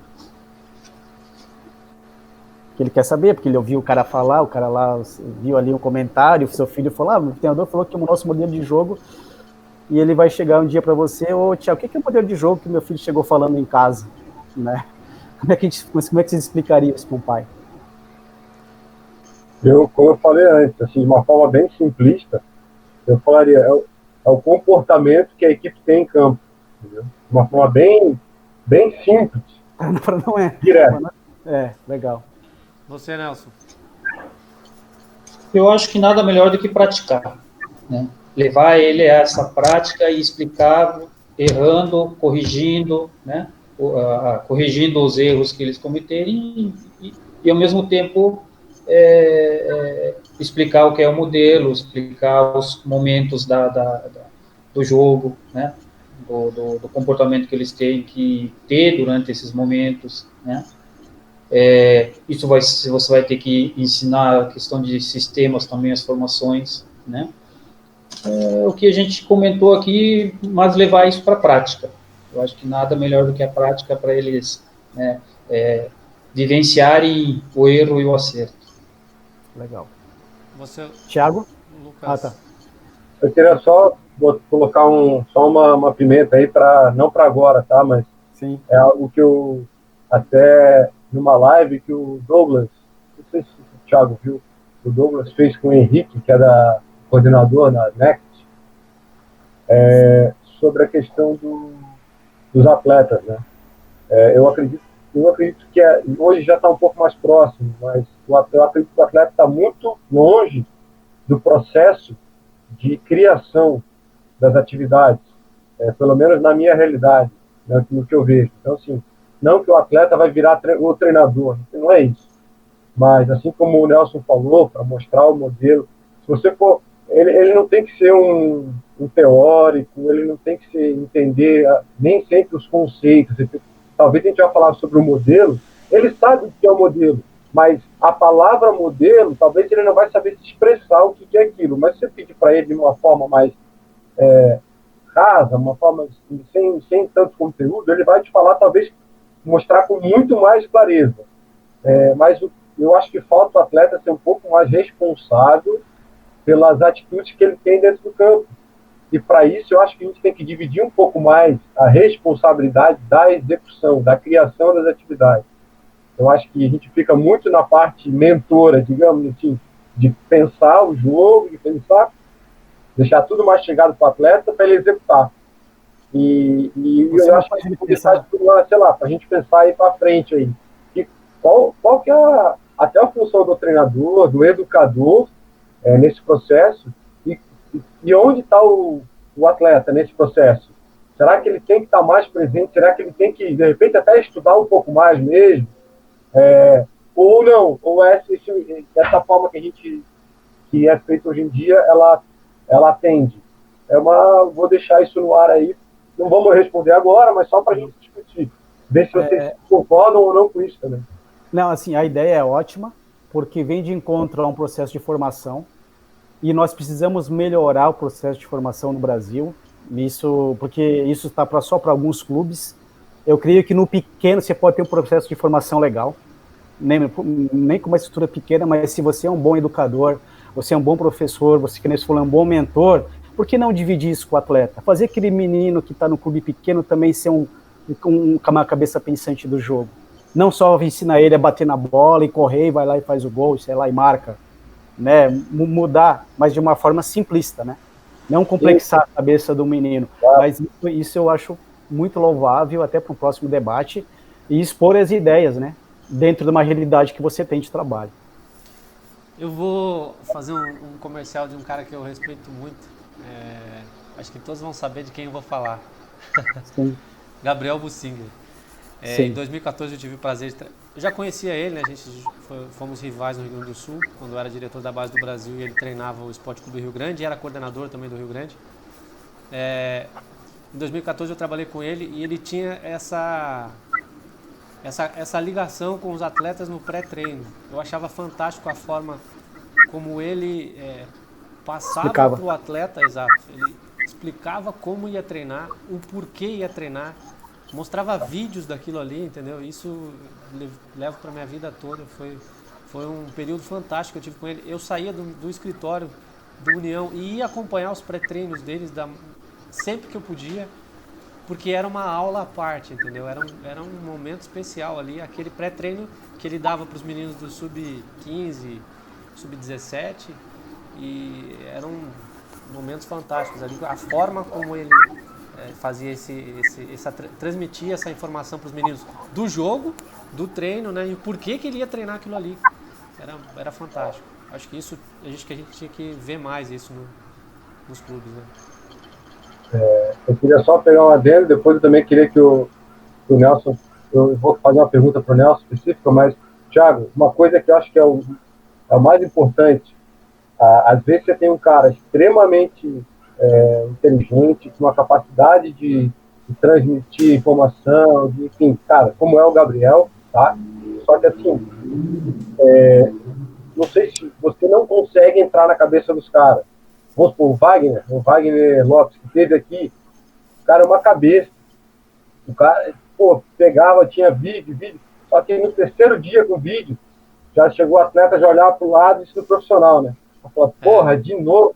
Que ele quer saber, porque ele ouviu o cara falar, o cara lá viu ali um comentário, o seu filho falou, o treinador falou que é o nosso modelo de jogo, e ele vai chegar um dia para você, Tiago, o que é o modelo de jogo que meu filho chegou falando em casa, né? Como é que vocês explicariam isso para um pai? Como eu falei antes, assim, de uma forma bem simplista, eu falaria, é o comportamento que a equipe tem em campo, entendeu? De uma forma bem simples. Não é. Direto. Legal. Você, Nelson? Eu acho que nada melhor do que praticar, né? Levar ele a essa prática e explicar, errando, corrigindo, né? Corrigindo os erros que eles cometerem e ao mesmo tempo explicar o que é o modelo, explicar os momentos do jogo, né? Do comportamento que eles têm que ter durante esses momentos, né? Você vai ter que ensinar a questão de sistemas também, as formações, né? o que a gente comentou aqui, mas levar isso para a prática. Eu acho que nada melhor do que a prática para eles, né, vivenciarem o erro e o acerto. Legal. Você, Thiago? Lucas. Tá. Eu queria só colocar só uma pimenta aí, não para agora, tá? Mas Sim. é algo que eu, até numa live que o Douglas, não sei se o Thiago viu, o Douglas fez com o Henrique, que era coordenador na Next, sobre a questão dos atletas, né? Eu acredito que hoje já está um pouco mais próximo, mas eu acredito que o atleta está muito longe do processo de criação das atividades, pelo menos na minha realidade, né, no que eu vejo. Então, assim, não que o atleta vai virar o treinador, não é isso. Mas, assim como o Nelson falou, para mostrar o modelo, se você for, ele não tem que ser um teórico, ele não tem que entender nem sempre os conceitos. Talvez a gente vai falar sobre o modelo, ele sabe o que é o modelo, mas a palavra modelo, talvez ele não vai saber se expressar o que é aquilo. Mas se você pedir para ele de uma forma mais rasa, uma forma sem tanto conteúdo, ele vai te falar, talvez, mostrar com muito mais clareza. Mas eu acho que falta o atleta ser um pouco mais responsável pelas atitudes que ele tem dentro do campo. E para isso eu acho que a gente tem que dividir um pouco mais a responsabilidade da execução, da criação das atividades. Eu acho que a gente fica muito na parte mentora, digamos assim, de pensar o jogo, de pensar, deixar tudo mais chegado para o atleta para ele executar. E eu acho que a gente pensar, sei lá, para a gente pensar aí para frente aí. Qual que é até a função do treinador, do educador nesse processo e onde está o atleta nesse processo? Será que ele tem que estar mais presente? Será que ele tem que, de repente, até estudar um pouco mais mesmo? Ou não? Ou essa forma que é feita hoje em dia, ela atende? Vou deixar isso no ar aí. Não vamos responder agora, mas só para a gente discutir. Ver se vocês concordam ou não com isso também. Não, assim, a ideia é ótima, porque vem de encontro a um processo de formação, e nós precisamos melhorar o processo de formação no Brasil, porque isso está só para alguns clubes. Eu creio que no pequeno você pode ter um processo de formação legal, nem com uma estrutura pequena, mas se você é um bom educador, você é um bom professor, você, que nem você falou, é um bom mentor, por que não dividir isso com o atleta? Fazer aquele menino que está no clube pequeno também ser uma cabeça pensante do jogo. Não só ensinar ele a bater na bola e correr, e vai lá e faz o gol, sei lá, e marca, né? Mudar, mas de uma forma simplista, né? Não complexar a cabeça do menino. Mas isso eu acho muito louvável, até para o próximo debate, e expor as ideias, né? Dentro de uma realidade que você tem de trabalho. Eu vou fazer um comercial de um cara que eu respeito muito. Acho que todos vão saber de quem eu vou falar. Sim. Gabriel Bussinger. Em 2014 eu tive o prazer de... Eu já conhecia ele, né? A gente fomos rivais no Rio Grande do Sul, quando eu era diretor da base do Brasil e ele treinava o Esporte Clube Rio Grande e era coordenador também do Rio Grande. Em 2014 eu trabalhei com ele e ele tinha essa ligação com os atletas no pré-treino. Eu achava fantástico a forma como ele passava para o atleta, exato. Ele explicava como ia treinar, o porquê ia treinar, mostrava vídeos daquilo ali, entendeu? Isso levo para minha vida toda. Foi um período fantástico que eu tive com ele. Eu saía do escritório do União e ia acompanhar os pré-treinos deles sempre que eu podia, porque era uma aula à parte, entendeu? Era um momento especial ali, aquele pré-treino que ele dava para os meninos do sub-15, sub-17, e eram momentos fantásticos ali. A forma como ele fazia transmitia essa informação para os meninos do jogo, do treino, né? E por que ele ia treinar aquilo ali. Era fantástico. Acho que a gente tinha que ver mais isso nos clubes, né? Eu queria só pegar uma adendo, depois eu também queria que o Nelson, eu vou fazer uma pergunta para o Nelson específica, mas, Thiago, uma coisa que eu acho que é o mais importante, às vezes você tem um cara extremamente inteligente, com uma capacidade de transmitir informação, enfim, cara, como é o Gabriel, tá? Só que assim, não sei se você não consegue entrar na cabeça dos caras. vamos supor, o Wagner Lopes, que esteve aqui, o cara é uma cabeça. O cara, pô, pegava, tinha vídeo, só que no terceiro dia com o vídeo, já chegou o atleta, já olhava para o lado, isso do profissional, né? Falava, porra, de novo.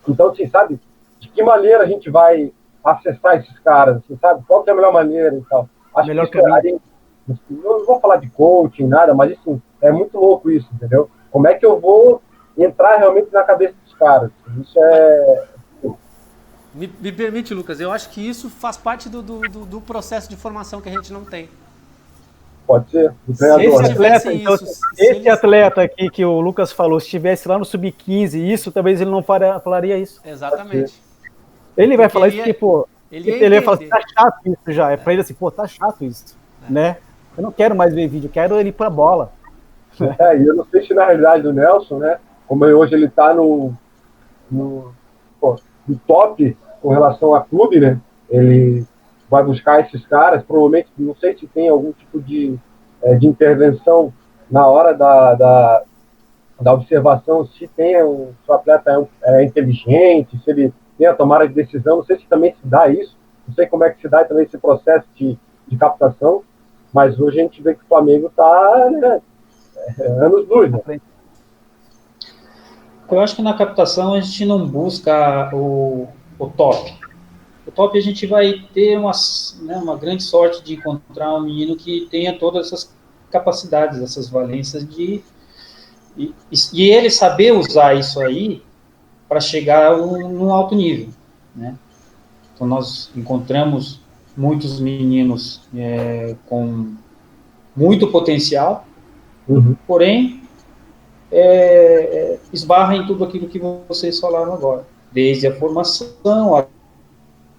Então, assim, sabe, de que maneira a gente vai acessar esses caras, assim, sabe? Qual que é a melhor maneira e tal. Acho Melhor que isso aí, não vou falar de coaching, nada, mas assim, é muito louco isso, entendeu? Como é que eu vou entrar realmente na cabeça dos caras? Isso é... Me permite, Lucas, eu acho que isso faz parte do processo de formação que a gente não tem. Pode ser, do Se eles treinador, né? tivessem Então, isso, esse atleta aqui que o Lucas falou, se estivesse lá no Sub-15, isso, talvez ele não falaria isso. Exatamente. Ele vai Porque falar isso porque, pô, ele ia ele vai falar assim, entender. tá chato isso já. É pra ele assim, pô, tá chato isso, né? Eu não quero mais ver vídeo, eu quero ele ir pra bola. E eu não sei se na realidade do Nelson, né, como hoje ele está no top com relação a clube, né, ele vai buscar esses caras, provavelmente, não sei se tem algum tipo de intervenção na hora da observação, se o atleta é inteligente, se ele tem a tomada de decisão, não sei se também se dá isso, não sei como é que se dá também esse processo de captação, mas hoje a gente vê que o Flamengo está, né, anos-luz, né? Eu acho que na captação a gente não busca o top. O top a gente vai ter uma grande sorte de encontrar um menino que tenha todas essas capacidades, essas valências e ele saber usar isso aí para chegar num alto nível, né? Então nós encontramos muitos meninos com muito potencial, porém esbarra em tudo aquilo que vocês falaram agora, desde a formação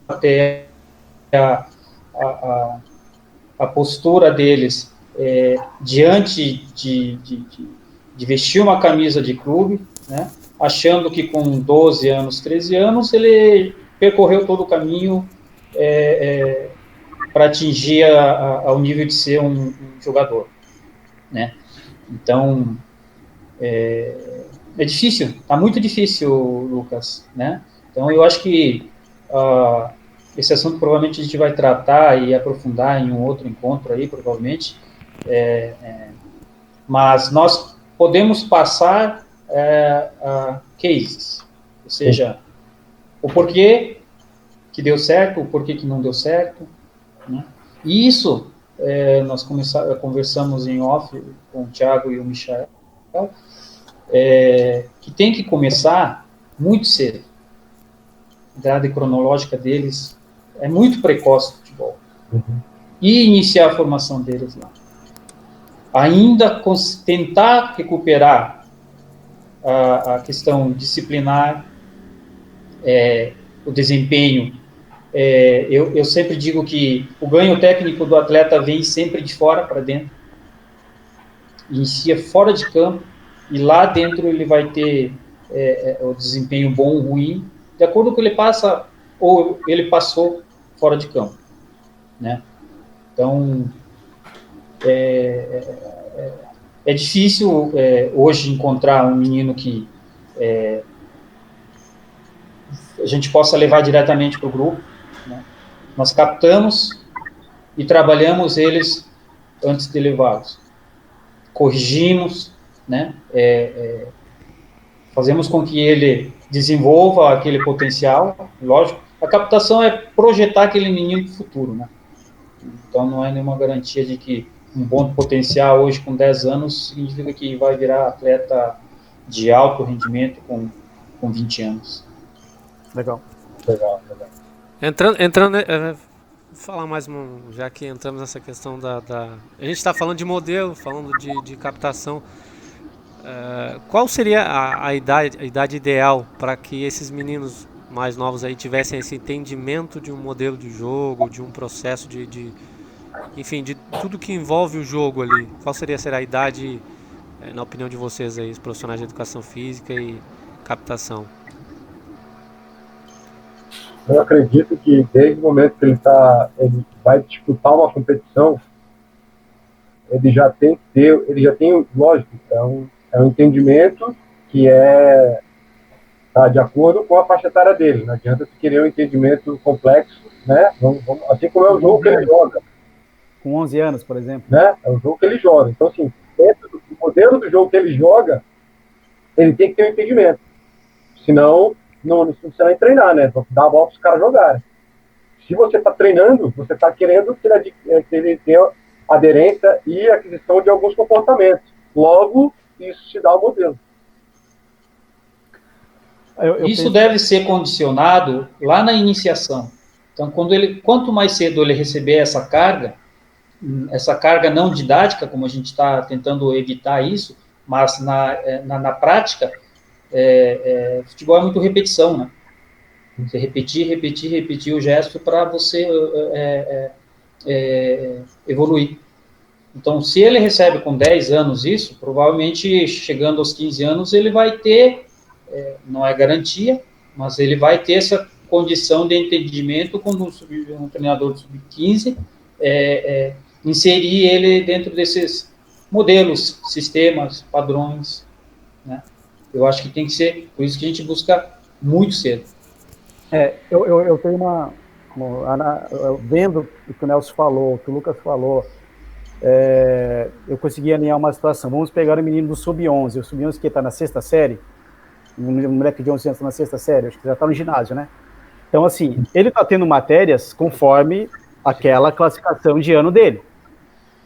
até a postura deles diante de vestir uma camisa de clube, né, achando que com 12 anos, 13 anos, ele percorreu todo o caminho para atingir ao nível de ser um jogador, né? Então, é difícil, está muito difícil, Lucas, né? Então, eu acho que esse assunto provavelmente a gente vai tratar e aprofundar em um outro encontro aí, provavelmente, mas nós podemos passar cases, ou seja, o porquê que deu certo, o porquê que não deu certo, né? E isso, nós conversamos em off com o Thiago e o Michael, que tem que começar muito cedo. A idade cronológica deles é muito precoce no futebol. E iniciar a formação deles lá. Ainda tentar recuperar a questão disciplinar, o desempenho. Eu sempre digo que o ganho técnico do atleta vem sempre de fora para dentro. Inicia fora de campo e lá dentro ele vai ter o desempenho bom ou ruim, de acordo com o que ele passa ou ele passou fora de campo, né? Então, é difícil hoje encontrar um menino que a gente possa levar diretamente para o grupo, né? Nós captamos e trabalhamos eles antes de levá-los. Corrigimos, né? Fazemos com que ele desenvolva aquele potencial, lógico. A captação é projetar aquele menino para o futuro, né? Então, não é nenhuma garantia de que um bom potencial hoje com 10 anos significa que vai virar atleta de alto rendimento com 20 anos. Legal. Entrando falar mais já que entramos nessa questão a gente está falando de modelo, falando de captação. Qual seria a idade ideal para que esses meninos mais novos aí tivessem esse entendimento de um modelo de jogo, de um processo enfim, de tudo que envolve o jogo ali? Qual seria a idade, na opinião de vocês aí, os profissionais de educação física e captação? Eu acredito que desde o momento que ele vai disputar uma competição, ele já tem, lógico, é um entendimento que é tá? De acordo com a faixa etária dele. Não adianta você querer um entendimento complexo, né? Assim como é o jogo que ele joga. Com 11 anos, por exemplo. Né? É o jogo que ele joga. Então, assim, dentro do modelo do jogo que ele joga, ele tem que ter um entendimento. Senão, não precisa nem treinar, né? Dá a bola para os caras jogarem. Se você está treinando, você está querendo que ele tenha aderência e aquisição de alguns comportamentos. Logo, isso te dá o modelo. Isso deve ser condicionado lá na iniciação. Então, quanto mais cedo ele receber essa carga não didática, como a gente está tentando evitar isso, mas na prática, futebol é muito repetição, né? Você repetir o gesto para você evoluir. Então, se ele recebe com 10 anos isso, provavelmente chegando aos 15 anos ele vai ter, não é garantia, mas ele vai ter essa condição de entendimento quando um treinador de sub-15 inserir ele dentro desses modelos, sistemas, padrões, né? Eu acho que tem que ser, por isso que a gente busca muito cedo. Eu tenho vendo o que o Nelson falou, o que o Lucas falou, eu consegui alinhar uma situação. Vamos pegar o menino do sub-11, o sub-11 que está na 6ª série, um moleque de 11 anos está na 6ª série, acho que já está no ginásio, né? Então, assim, ele está tendo matérias conforme aquela classificação de ano dele,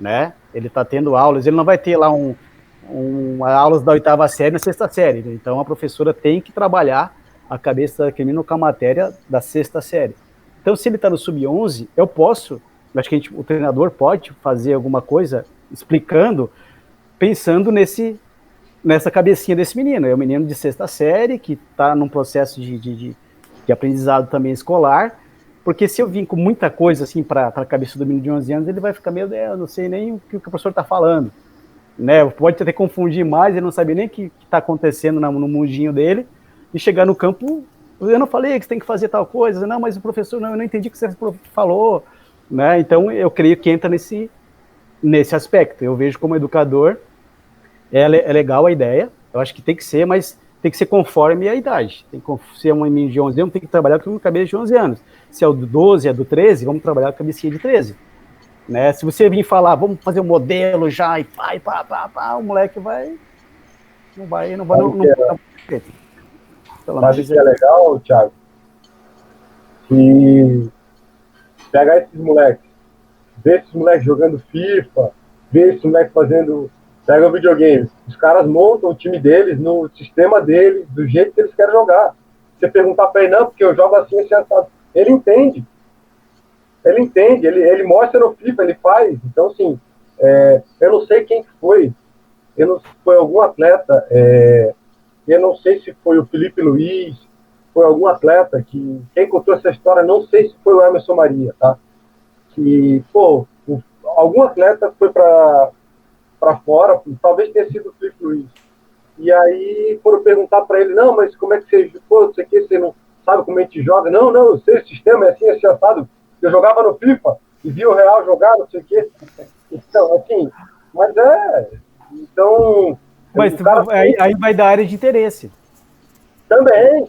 né? Ele está tendo aulas, ele não vai ter lá aulas da 8ª série na 6ª série, então a professora tem que trabalhar a cabeça daquele menino com a matéria da 6ª série. Então, se ele está no sub-11, acho que o treinador pode fazer alguma coisa explicando, pensando nessa cabecinha desse menino. É um menino de 6ª série que está num processo de aprendizado também escolar, porque se eu vim com muita coisa assim para a cabeça do menino de 11 anos, ele vai ficar, meu Deus, não sei nem o que o professor está falando, né? Pode até confundir mais, ele não sabe nem o que está acontecendo no mundinho dele, e chegar no campo, eu não falei que você tem que fazer tal coisa, não, mas o professor, eu não entendi o que você falou, né? Então eu creio que entra nesse aspecto. Eu vejo como educador, é legal a ideia, eu acho que tem que ser, mas tem que ser conforme a idade. Tem que ser um menino de 11 anos, tem que trabalhar com uma cabeça de 11 anos. Se é o do 12, é do 13, vamos trabalhar com a cabecinha de 13. Né? Se você vir falar, vamos fazer um modelo já, e pá, o moleque não vai. Mas o que é legal, Thiago, que pegar esses moleques, ver esses moleques jogando FIFA, ver esses moleques pega o videogame, os caras montam o time deles, no sistema deles, do jeito que eles querem jogar. Você perguntar pra ele, não, porque eu jogo assim, assado. Ele entende, ele mostra no FIFA, ele faz. Então, assim, eu não sei quem foi, foi algum atleta, eu não sei se foi o Felipe Luiz, foi algum atleta quem contou essa história, não sei se foi o Emerson Maria, tá? Que, algum atleta foi para fora, talvez tenha sido o Felipe Luiz. E aí foram perguntar para ele, não, mas como é que você não sabe como a gente joga? Não, eu sei, o sistema é assim, assado. Eu jogava no FIFA e via o Real jogar, não sei o quê. Então, assim, então... Mas aí vai da área de interesse. Também.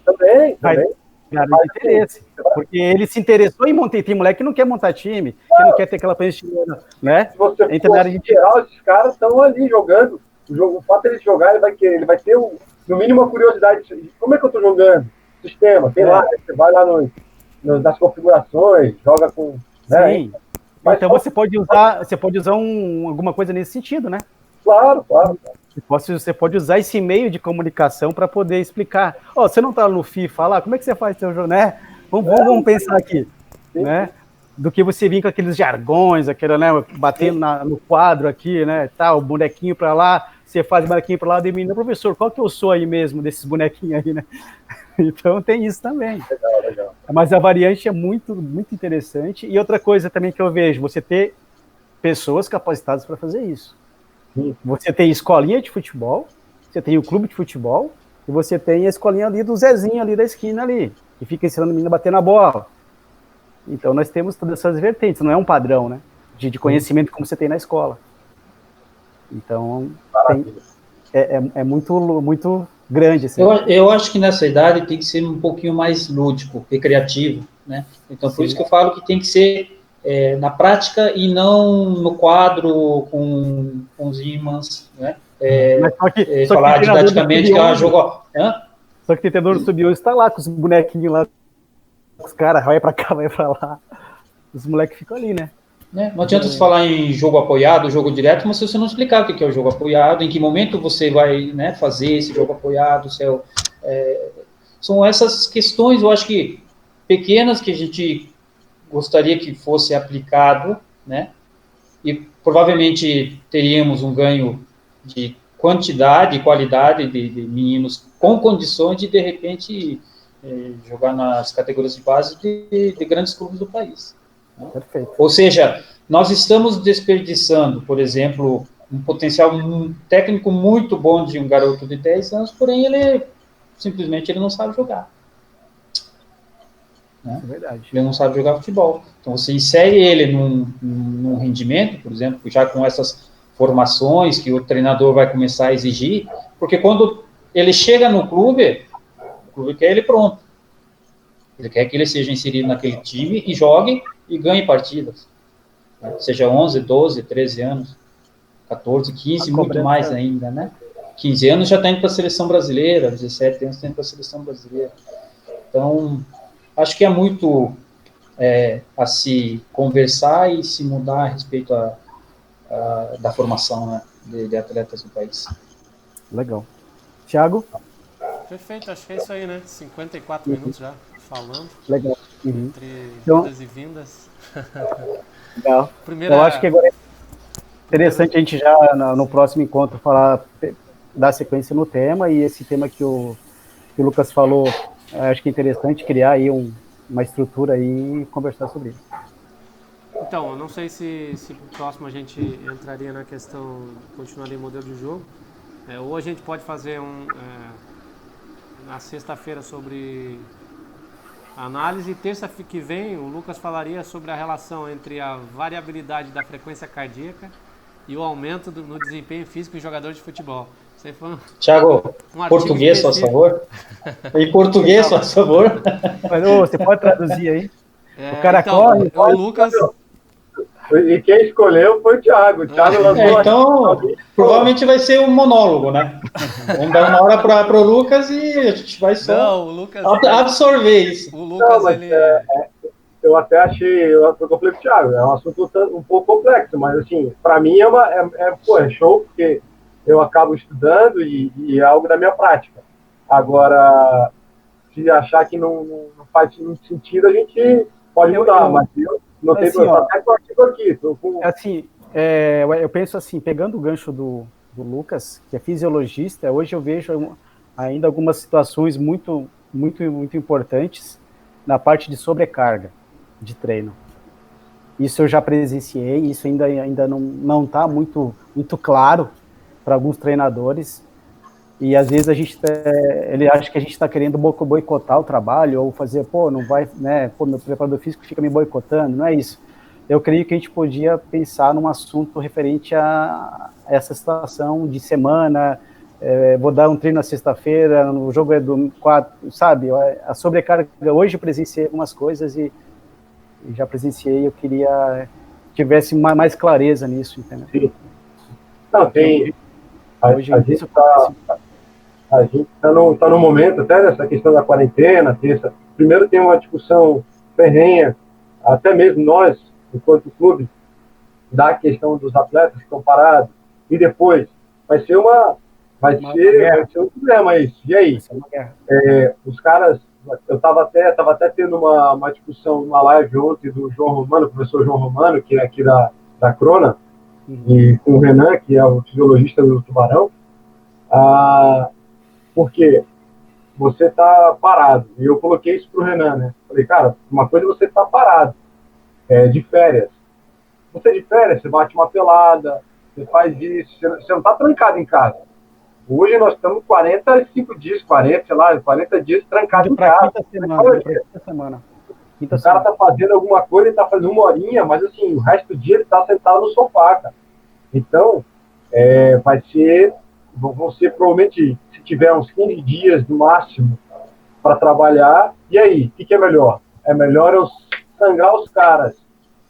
Vai da área de interesse. Porque ele se interessou em montar. Tem moleque que não quer montar time, que não quer ter aquela presença, né? Se você entra na área de geral, esses caras estão ali jogando. O fato de ele jogar, ele vai ter, no mínimo, uma curiosidade. Como é que eu estou jogando? Sistema, tem lá, você vai lá nas configurações, joga com... Né? Sim. Então você pode usar alguma coisa nesse sentido, né? Claro. Você pode usar esse meio de comunicação para poder explicar. Você não está no FIFA lá, como é que você faz seu jogo, né? Vamos pensar aqui, né? Do que você vir com aqueles jargões, né? Batendo no quadro aqui, né? O bonequinho para lá, você faz o bonequinho para lá, menino, professor, qual que eu sou aí mesmo desses bonequinhos aí, né? Então tem isso também. Legal. Mas a variante é muito, muito interessante. E outra coisa também que eu vejo, você ter pessoas capacitadas para fazer isso. Você tem escolinha de futebol, você tem o clube de futebol, e você tem a escolinha ali do Zezinho ali da esquina ali, que fica ensinando o menino a bater na bola. Então nós temos todas essas vertentes, não é um padrão, né? De conhecimento como você tem na escola. Então é muito, muito grande, assim. Eu acho que nessa idade tem que ser um pouquinho mais lúdico, recreativo, né? Então, por Sim. isso que eu falo que tem que ser na prática e não no quadro com os ímãs, né? Mas só que Falar tem treinador do didaticamente que é um sub-11, jogo... só que tem treinador do sub-11 está lá com os bonequinhos lá, os caras, vai pra cá, vai pra lá. Os moleques ficam ali, né? Não adianta você falar em jogo apoiado, jogo direto, mas se você não explicar o que é o jogo apoiado, em que momento você vai, né, fazer esse jogo apoiado, são essas questões, eu acho que pequenas, que a gente gostaria que fosse aplicado, né, e provavelmente teríamos um ganho de quantidade e qualidade de meninos com condições de repente, jogar nas categorias de base de grandes clubes do país. Perfeito. Ou seja, nós estamos desperdiçando, por exemplo, um potencial técnico muito bom de um garoto de 10 anos, porém ele simplesmente não sabe jogar. Né? É verdade. Ele não sabe jogar futebol. Então você insere ele num rendimento, por exemplo, já com essas formações que o treinador vai começar a exigir, porque quando ele chega no clube, o clube quer ele pronto. Ele quer que ele seja inserido naquele time e jogue e ganhe partidas. Seja 11, 12, 13 anos, 14, 15, muito mais ainda, né? 15 anos já está indo para a seleção brasileira, 17 anos está indo para a seleção brasileira. Então, acho que é muito a se conversar e se mudar a respeito da formação, né, de atletas no país. Legal. Thiago? Perfeito, acho que é isso aí, né? 54 minutos já falando. Legal. Entre Então, idas e vindas. Legal. Eu acho que agora é interessante a gente já no próximo encontro dar sequência no tema, e esse tema que o Lucas falou, acho que é interessante criar aí uma estrutura aí e conversar sobre isso. Então, eu não sei se pro próximo a gente entraria na questão, continuaria em modelo de jogo, ou a gente pode fazer na sexta-feira sobre análise, e terça que vem o Lucas falaria sobre a relação entre a variabilidade da frequência cardíaca e o aumento no desempenho físico em jogadores de futebol. Você foi Thiago, português, por favor. Em português, por favor. Mas, você pode traduzir aí? O cara então, corre. O Lucas... E quem escolheu foi o Thiago. O Thiago lançou então, provavelmente vai ser um monólogo, né? Vamos dar uma hora para o Lucas e a gente vai só absorver isso. O Lucas, eu até achei, eu falei pro Thiago, é um assunto um pouco complexo, mas assim, para mim é show, porque eu acabo estudando e é algo da minha prática. Agora, se achar que não faz sentido, a gente pode mudar, mas eu não tenho problema. Até com o artigo aqui. Assim, eu penso assim, pegando o gancho do Lucas, que é fisiologista, hoje eu vejo ainda algumas situações muito, muito, muito importantes na parte de sobrecarga de treino. Isso eu já presenciei, isso ainda não está muito, muito claro para alguns treinadores, e às vezes ele acha que a gente está querendo boicotar o trabalho, ou fazer, não vai, né, meu preparador físico fica me boicotando, não é isso. Eu creio que a gente podia pensar num assunto referente a essa situação de semana, vou dar um treino na sexta-feira, o jogo é do 4, sabe, a sobrecarga, hoje eu presenciei algumas coisas e já presenciei, eu queria que tivesse mais clareza nisso, entendeu? Sim. Não, tem... Hoje a gente está no momento, até nessa questão da quarentena, primeiro tem uma discussão ferrenha, até mesmo nós, enquanto clube, da questão dos atletas que estão parados, e depois vai ser um problema isso. E aí? Os caras, eu estava até tendo uma discussão numa live ontem do João Romano, o professor João Romano, que é aqui da Crona, e com o Renan, que é o fisiologista do Tubarão, porque você está parado. E eu coloquei isso para o Renan, né? Falei, cara, uma coisa é você estar parado, de férias. Você de férias, você bate uma pelada, você faz isso, você não está trancado em casa. Hoje nós estamos 45 dias, 40 dias trancados em casa. Quinta semana. O cara está fazendo alguma coisa, ele está fazendo 1 horinha, mas assim, o resto do dia ele está sentado no sofá, cara. Então, vai ser vão ser provavelmente, se tiver uns 15 dias no máximo para trabalhar. E aí, o que é melhor? É melhor eu sangrar os caras.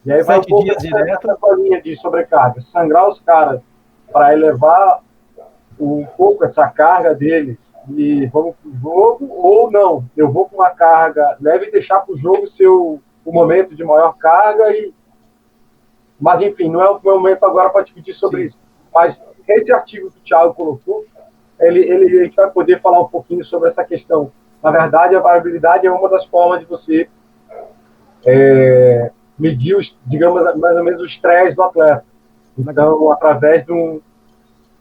E aí vai um 7 pouco dias direto. essa linha de sobrecarga. Sangrar os caras para elevar um pouco essa carga deles e vamos para o jogo, ou não, eu vou com uma carga leve e deixar para o jogo ser o momento de maior carga. Mas, enfim, não é o momento agora para discutir sobre isso. Mas esse artigo que o Thiago colocou, a gente vai poder falar um pouquinho sobre essa questão. Na verdade, a variabilidade é uma das formas de você medir, digamos, mais ou menos o estresse do atleta. Então, através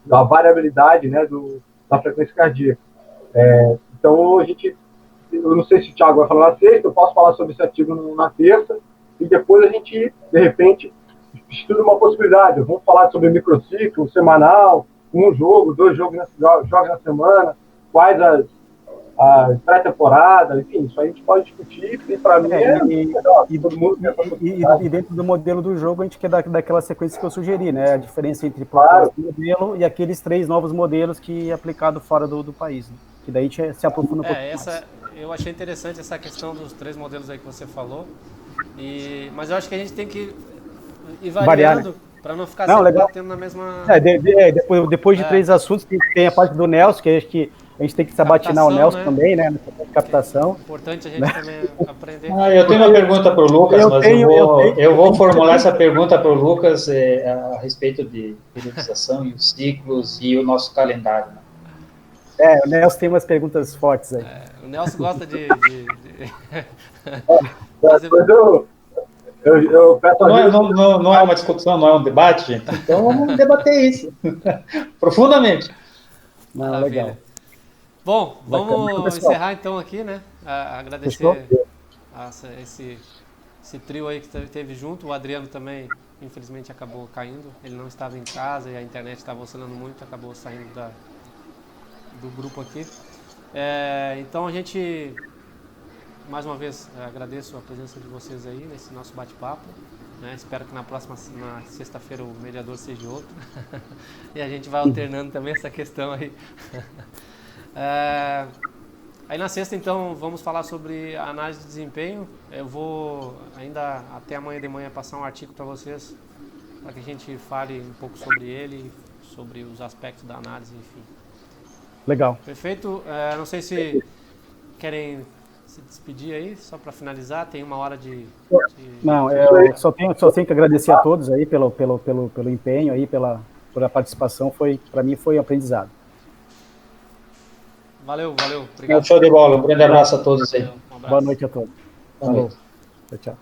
da variabilidade, né, da frequência cardíaca. Então, eu não sei se o Thiago vai falar na sexta, eu posso falar sobre esse artigo na terça, e depois a gente, de repente, estuda uma possibilidade. Vamos falar sobre microciclo semanal, 1 jogo, 2 jogos na semana, quais as pré-temporadas, enfim, isso aí a gente pode discutir, e para mim todo mundo e dentro do modelo do jogo, a gente quer dar daquela sequência que eu sugeri, né? A diferença entre proposta e modelo e aqueles 3 novos modelos que é aplicado fora do país. Né? Que daí a gente se aprofunda um pouco mais. Eu achei interessante essa questão dos 3 modelos aí que você falou, mas eu acho que a gente tem que ir variando, né? Para não ficar sempre batendo na mesma... Depois de 3 assuntos, tem a parte do Nelson, que acho que a gente tem que sabatinar o Nelson, né? Também, né? Nessa captação. É importante a gente também aprender. Eu tenho uma pergunta para o Lucas, eu vou formular essa pergunta para o Lucas a respeito de periodização e os ciclos e o nosso calendário. Né? O Nelson tem umas perguntas fortes aí. O Nelson gosta de não é uma discussão, não é um debate, gente. Então vamos debater isso profundamente. Não, legal. Bom, vamos encerrar então aqui, né? Agradecer esse trio aí que teve junto. O Adriano também, infelizmente, acabou caindo. Ele não estava em casa e a internet estava oscilando muito, acabou saindo do grupo aqui. Então a gente, mais uma vez, agradeço a presença de vocês aí nesse nosso bate-papo. Né? Espero que na sexta-feira o mediador seja outro. E a gente vai alternando também essa questão aí. Aí na sexta, então, vamos falar sobre a análise de desempenho. Eu vou ainda até amanhã de manhã passar um artigo para vocês, para que a gente fale um pouco sobre ele, sobre os aspectos da análise, enfim. Legal. Perfeito. Não sei se querem se despedir aí, só para finalizar, tem 1 hora de... Não, eu só tenho que agradecer a todos aí pelo empenho aí, pela participação, para mim foi um aprendizado. Valeu, obrigado. Show de bola, um grande abraço a todos aí. Boa noite a todos. Boa noite. Tchau.